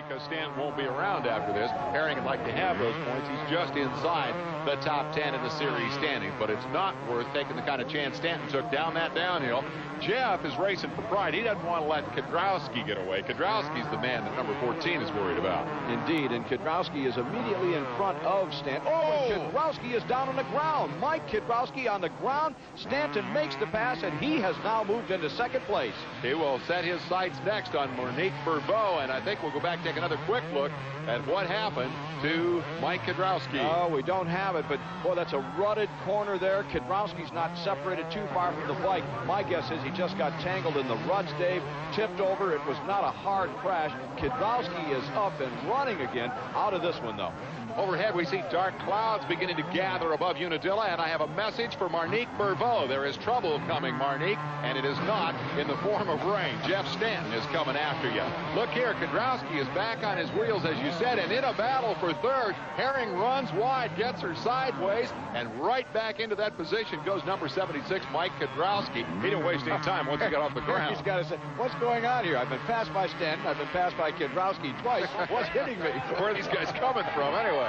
because Stanton won't be around after this. Herring would like to have those points. He's just inside the top 10 in the series standings, but it's not worth taking the kind of chance Stanton took down that downhill. Jeff is racing for pride. He doesn't want to let Kiedrowski get away. Kiedrowski's the man that number 14 is worried about. Indeed, and Kiedrowski is immediately in front of Stanton. Oh, Kiedrowski is down on the ground. Mike Kiedrowski on the ground. Stanton makes the pass, and he has now moved into second place. He will set his sights next on Monique Bourbeau, and I think we'll go back and take another quick look at what happened to Mike Kiedrowski. Oh, we don't have it, but boy, that's a rutted corner there. Kiedrowski's not separated too far from the bike. My guess is he just got tangled in the ruts, Dave, tipped over. It was not a hard crash. Kiedrowski is up and running again. Out of this one, though. Overhead, we see dark clouds beginning to gather above Unadilla, and I have a message for Monique Bourbeau. There is trouble coming, Monique, and it is not in the form of rain. Jeff Stanton is coming after you. Look here, Kiedrowski is back on his wheels, as you said, and in a battle for third. Herring runs wide, gets her sideways, and right back into that position goes number 76, Mike Kiedrowski. He didn't waste any time once he got off the ground. He's got to say, what's going on here? I've been passed by Stanton. I've been passed by Kiedrowski twice. What's hitting me? Where are these guys coming from, anyway?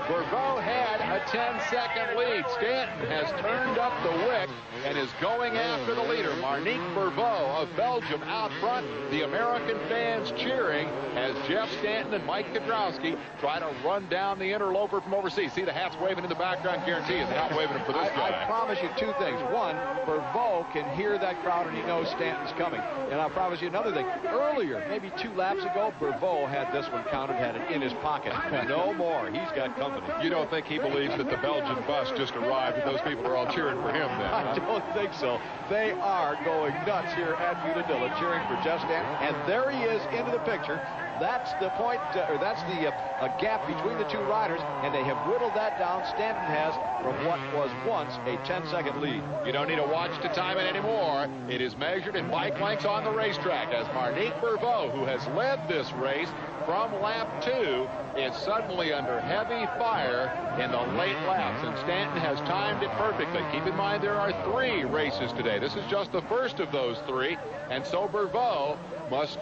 Bourbeau had a 10-second lead. Stanton has turned up the wick and is going after the leader. Monique Bourbeau of Belgium out front. The American fans cheering as Jeff Stanton and Mike Kiedrowski try to run down the interloper from overseas. See the hats waving in the background? Guarantee is not waving them for this guy. I promise you two things. One, Bourbeau can hear that crowd and he knows Stanton's coming. And I'll promise you another thing. Earlier, maybe 2 laps ago, Bourbeau had this one counted, had it in his pocket. No more. He's got company. You don't think he believes that the Belgian bus just arrived and those people are all cheering for him then? I don't think so. They are going nuts here at Unadilla cheering for Jeff Stanton. And there he is into the picture. That's the point, or that's the gap between the two riders, and they have whittled that down. Stanton has from what was once a 10-second lead. You don't need a watch to time it anymore. It is measured in bike lengths on the racetrack as Monique Bourbeau, who has led this race from lap 2, is suddenly under heavy fire in the late laps, and Stanton has timed it perfectly. Keep in mind there are 3 races today. This is just the first of those 3, and so Bourbeau must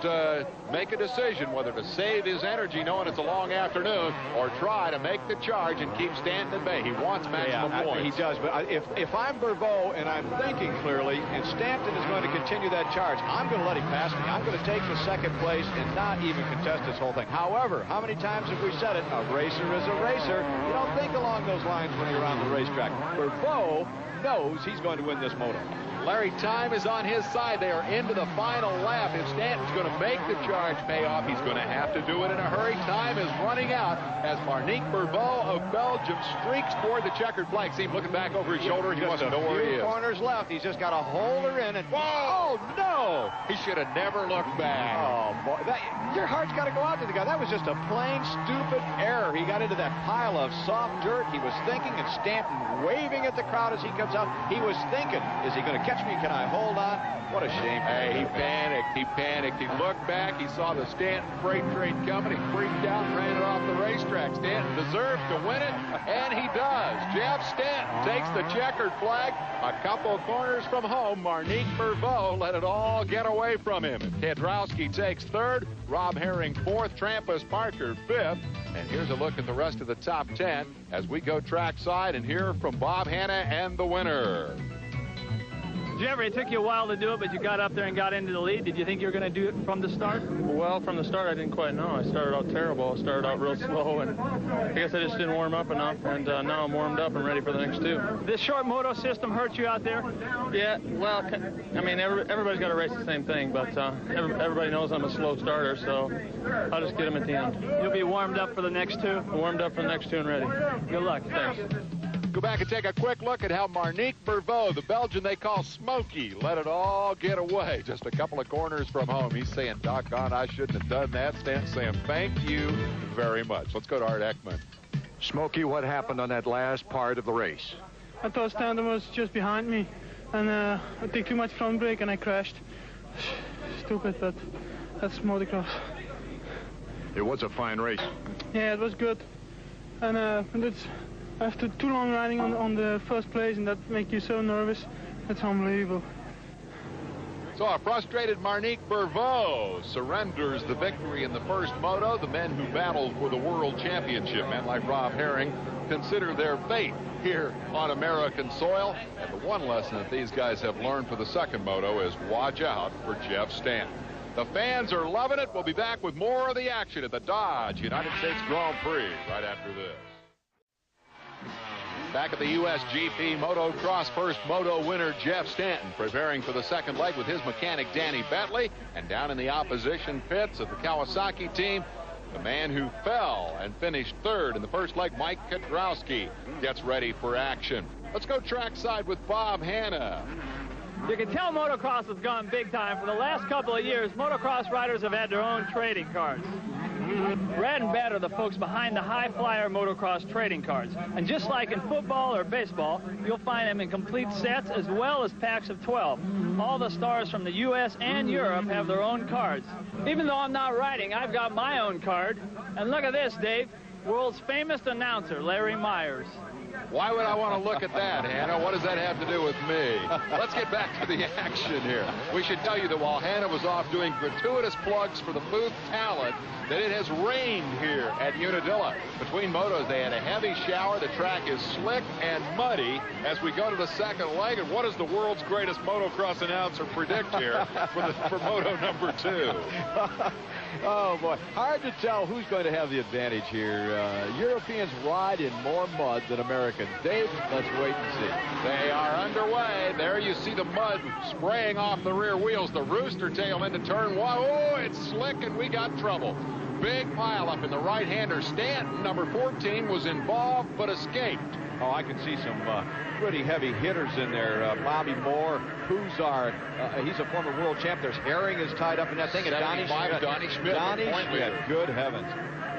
make a decision whether to save his energy knowing it's a long afternoon or try to make the charge and keep Stanton at bay. He wants maximum points. He does, but if I'm Bourbeau and I'm thinking clearly and Stanton is going to continue that charge, I'm going to let him pass me. I'm going to take the second place and not even contest this whole thing. However, how many times have we said it? A racer is a racer. You don't think along those lines when you're on the racetrack. Bourbeau knows he's going to win this moto. Larry, time is on his side. They are into the final lap. If Stanton's going to make the charge pay off, he's going to have to do it in a hurry. Time is running out as Monique Bourbeau of Belgium streaks toward the checkered flag. See him looking back over his shoulder. He wants to know where he is. Corners left. He's just got to hold her in. And whoa, no! He should have never looked back. Oh, boy. Your heart's got to go out to the guy. That was just a plain, stupid error. He got into that pile of soft dirt. He was thinking, and Stanton waving at the crowd as he comes out. He was thinking, is he going to catch me? Can I hold on? What a shame. Hey, he panicked. He panicked. He looked back. He saw the Stanton freight train coming. He freaked out and ran it off the racetrack. Stanton deserves to win it, and he does. Jeff Stanton takes the checkered flag a couple corners from home. Monique Bourbeau let it all get away from him. Kiedrowski takes 3rd. Rob Herring 4th. Trampas Parker 5th. And here's a look at the rest of the top 10 as we go trackside and hear from Bob Hanna and the winner. Jeffrey, it took you a while to do it, but you got up there and got into the lead. Did you think you were going to do it from the start? Well, from the start, I didn't quite know. I started out terrible. I started out real slow, and I guess I just didn't warm up enough, and now I'm warmed up and ready for the next 2. This short moto system hurt you out there? Yeah, well, I mean, everybody's got to race the same thing, but everybody knows I'm a slow starter, so I'll just get them at the end. You'll be warmed up for the next 2? I'm warmed up for the next 2 and ready. Good luck. Thanks. Go back and take a quick look at how Monique Bourbeau, the Belgian they call Smokey, let it all get away just a couple of corners from home. He's saying, doggone, I shouldn't have done that. Stanton saying, thank you very much. Let's go to Art Ekman. Smokey, what happened on that last part of the race? I thought Stanton was just behind me, and I took too much front brake and I crashed. Stupid, but that's motocross. It was a fine race. Yeah, it was good. And it's after too long riding on the first place, and that makes you so nervous. That's unbelievable. So a frustrated Marnik Berveau surrenders the victory in the first moto. The men who battled for the world championship, men like Rob Herring, consider their fate here on American soil. And the one lesson that these guys have learned for the second moto is watch out for Jeff Stanton. The fans are loving it. We'll be back with more of the action at the Dodge United States Grand Prix right after this. Back at the USGP Motocross first moto winner Jeff Stanton preparing for the second leg with his mechanic Danny Bentley. And down in the opposition pits of the Kawasaki team, the man who fell and finished third in the first leg, Mike Kudrowski, gets ready for action. Let's go trackside with Bob Hanna. You can tell motocross has gone big time. For the last couple of years, motocross riders have had their own trading cards. Red and Bad are the folks behind the High Flyer motocross trading cards. And just like in football or baseball, you'll find them in complete sets as well as packs of 12. All the stars from the U.S. and Europe have their own cards. Even though I'm not riding, I've got my own card. And look at this, Dave. World's famous announcer, Larry Myers. Why would I want to look at that, Hannah? What does that have to do with me? Let's get back to the action here. We should tell you that while Hannah was off doing gratuitous plugs for the booth talent, that it has rained here at Unadilla. Between motos, they had a heavy shower. The track is slick and muddy as we go to the second leg. And what does the world's greatest motocross announcer predict here for moto number 2? Oh, boy. Hard to tell who's going to have the advantage here. Europeans ride in more mud than Americans. Dave, let's wait and see. They are underway. There you see the mud spraying off the rear wheels. The rooster tail into turn 1. Oh, it's slick, and we got trouble. Big pileup in the right-hander. Stanton, number 14, was involved but escaped. Oh, I can see some pretty heavy hitters in there. Bobby Moore, Huzar, he's a former world champ. There's Herring is tied up in that thing. And Donnie Schmidt. Donnie Schmidt, good heavens.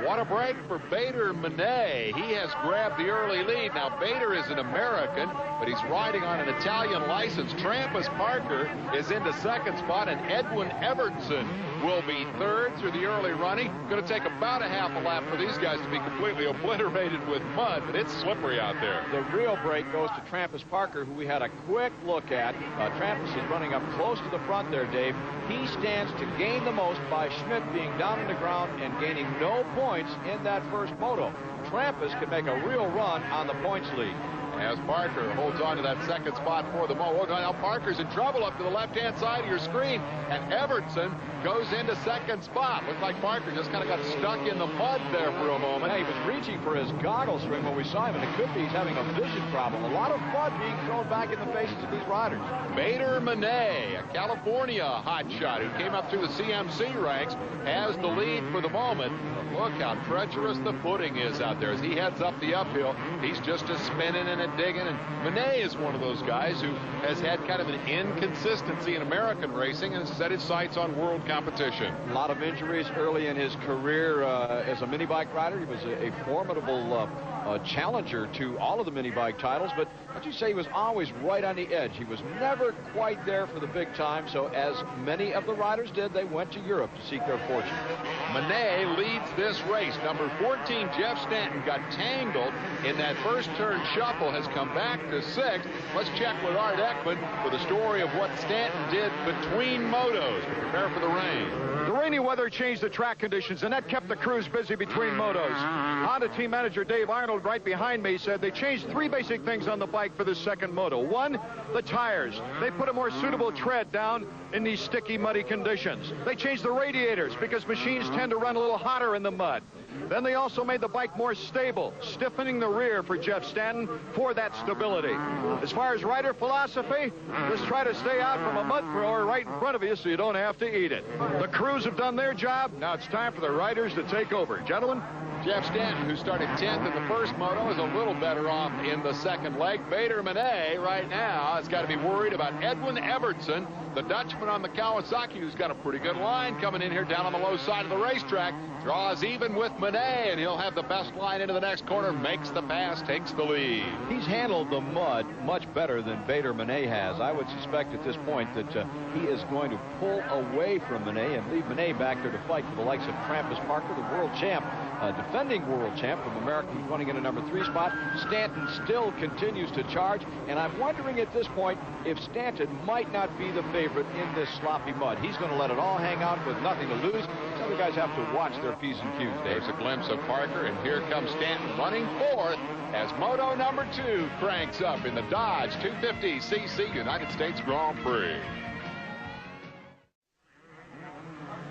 What a break for Bader Manet. He has grabbed the early lead. Now, Bader is an American, but he's riding on an Italian license. Trampas Parker is into second spot, and Edwin Evertson will be third through the early running. Going to take about a half a lap for these guys to be completely obliterated with mud, but it's slippery out there. The real break goes to Trampas Parker, who we had a quick look at. Trampas is running up close to the front there, Dave. He stands to gain the most by Schmidt being down on the ground and gaining no points in that first moto. Trampas can make a real run on the points lead. As Parker holds on to that second spot for the moto. Now Parker's in trouble up to the left-hand side of your screen, and Evertson goes into second spot. Looks like Parker just kind of got stuck in the mud there for a moment. He was reaching for his goggles ring when we saw him, and it could be he's having a vision problem. A lot of mud being thrown back in the faces of these riders. Bader Manet, a California hotshot who came up through the CMC ranks, has the lead for the moment. Look how treacherous the footing is out there as he heads up the uphill. He's just a spinning and a digging, and Manet is one of those guys who has had kind of an inconsistency in American racing and has set his sights on world competition. A lot of injuries early in his career as a mini bike rider. He was a formidable challenger to all of the mini bike titles, but I'd you say he was always right on the edge. He was never quite there for the big time, so as many of the riders did, they went to Europe to seek their fortune. Manet leads this race. Number 14, Jeff Stanton, got tangled in that first turn shuffle, has come back to 6th. Let's check with Art Ekman for the story of what Stanton did between motos to prepare for the rain. The rainy weather changed the track conditions, and that kept the crews busy between motos. Honda team manager Dave Arnold, right behind me, said they changed 3 basic things on the bike for this second moto. 1, the tires. They put a more suitable tread down in these sticky, muddy conditions. They changed the radiators because machines tend to run a little hotter in the mud. Then they also made the bike more stable, stiffening the rear for Jeff Stanton for that stability. As far as rider philosophy, just try to stay out from a mud thrower right in front of you so you don't have to eat it. The crews have done their job. Now it's time for the riders to take over. Gentlemen? Jeff Stanton, who started 10th in the first moto, is a little better off in the second leg. Bader Manet right now has got to be worried about Edwin Evertson, the Dutchman on the Kawasaki, who's got a pretty good line coming in here down on the low side of the racetrack. Draws even with Manet, and he'll have the best line into the next corner, makes the pass, takes the lead. He's handled the mud much better than Bader Manet has. I would suspect at this point that he is going to pull away from Manet and leave Manet back there to fight for the likes of Trampas Parker, the world champ. defending world champ from America, who's running in a number 3 spot. Stanton still continues to charge, and I'm wondering at this point if Stanton might not be the favorite in this sloppy mud. He's going to let it all hang out with nothing to lose. These other guys have to watch their P's and Q's, Dave. There's a glimpse of Parker, and here comes Stanton running fourth as Moto number 2 cranks up in the Dodge 250cc United States Grand Prix.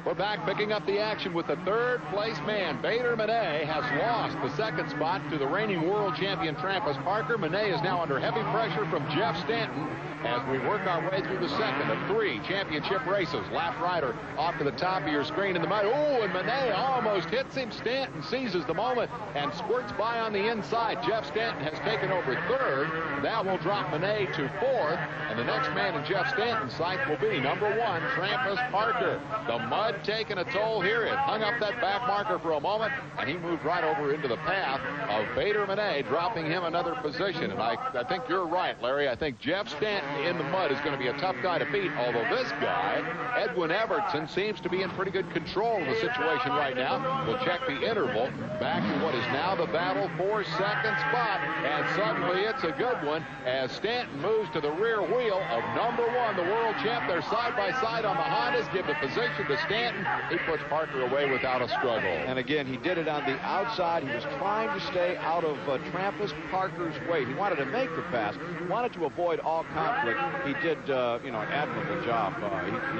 We're back picking up the action with the third place man. Bader Manet has lost the second spot to the reigning world champion Trampas Parker. Manet is now under heavy pressure from Jeff Stanton as we work our way through the second of 3 championship races. Lap rider off to the top of your screen in the mud. Oh, and Manet almost hits him. Stanton seizes the moment and squirts by on the inside. Jeff Stanton has taken over third. That will drop Manet to fourth, and the next man in Jeff Stanton's sight will be number 1, Trampas Parker. The mud taking a toll here. It hung up that back marker for a moment, and he moved right over into the path of Bader Manet, dropping him another position. And I think you're right, Larry. I think Jeff Stanton in the mud is going to be a tough guy to beat, although this guy, Edwin Evertson, seems to be in pretty good control of the situation right now. We'll check the interval back to what is now the battle for second spot, and suddenly it's a good one as Stanton moves to the rear wheel of number 1, the world champ. They're side by side on the Hondas, give the position to Stanton. He puts Parker away without a struggle. And again, he did it on the outside. He was trying to stay out of Trampas Parker's way. He wanted to make the pass, wanted to avoid all conflict. He did, an admirable job.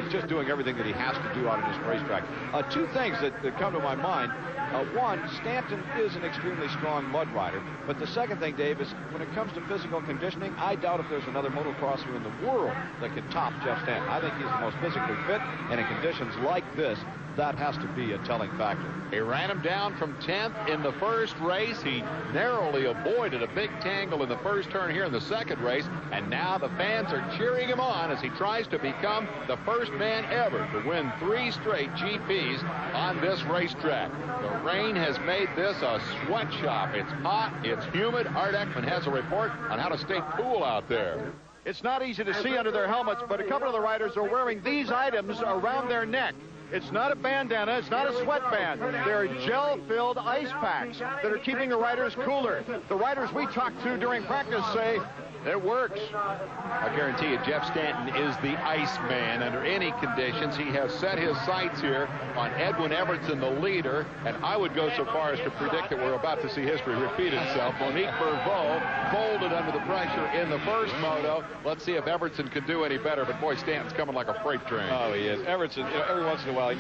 He's just doing everything that he has to do out on this racetrack. 2 things that come to my mind. One, Stanton is an extremely strong mud rider. But the second thing, Dave, is when it comes to physical conditioning, I doubt if there's another motocrosser in the world that can top Jeff Stanton. I think he's the most physically fit, and in conditions like this, that has to be a telling factor. He ran him down from 10th in the first race. He narrowly avoided a big tangle in the first turn here in the second race, and now the fans are cheering him on as he tries to become the first man ever to win 3 straight GPs on this racetrack. The rain has made this a sweatshop. It's hot, it's humid. Art Ekman has a report on how to stay cool out there. It's not easy to see under their helmets, but a couple of the riders are wearing these items around their neck. It's not a bandana. It's not a sweatband. They're gel-filled ice packs that are keeping the riders cooler. The riders we talked to during practice say it works. I guarantee you, Jeff Stanton is the Iceman under any conditions. He has set his sights here on Edwin Evertson, the leader, and I would go so far as to predict that we're about to see history repeat itself. Monique Berveau folded under the pressure in the first moto. Let's see if Evertson can do any better, but boy, Stanton's coming like a freight train. Oh, he is. Evertson, every once in a while, he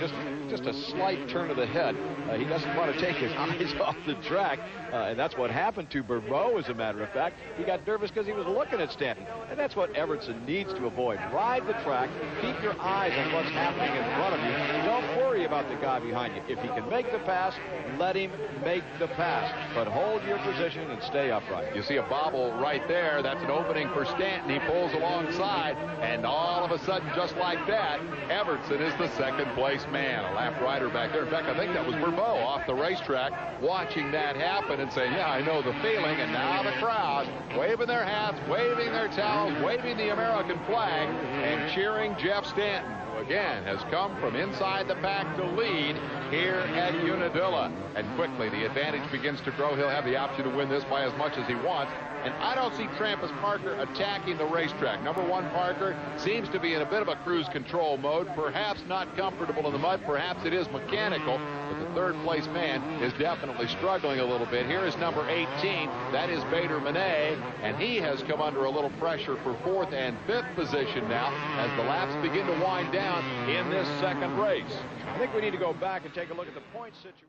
just a slight turn of the head. He doesn't want to take his eyes off the track, and that's what happened to Berveau, as a matter of fact. He got nervous because he was looking at Stanton, and that's what Evertson needs to avoid. Ride the track, keep your eyes on what's happening in front of you. Don't worry about the guy behind you. If he can make the pass, let him make the pass, but hold your position and stay upright. You see a bobble right there. That's an opening for Stanton. He pulls alongside, and all of a sudden, just like that, Evertson is the second place man. A lap rider back there. In fact, I think that was Berveau off the racetrack watching that happen and saying, yeah, I know the feeling. And now the crowd waving their hats, waving their towels, waving the American flag, and cheering Jeff Stanton, who again has come from inside the pack to lead here at Unadilla. And quickly the advantage begins to grow. He'll have the option to win this by as much as he wants. And I don't see Trampas Parker attacking the racetrack. Number 1, Parker seems to be in a bit of a cruise control mode, perhaps not comfortable in the mud, perhaps it is mechanical, but the third place man is definitely struggling a little bit. Here is number 18, that is Bader Manet, and he has come under a little pressure for 4th and 5th position now as the laps begin to wind down in this second race. I think we need to go back and take a look at the point situation.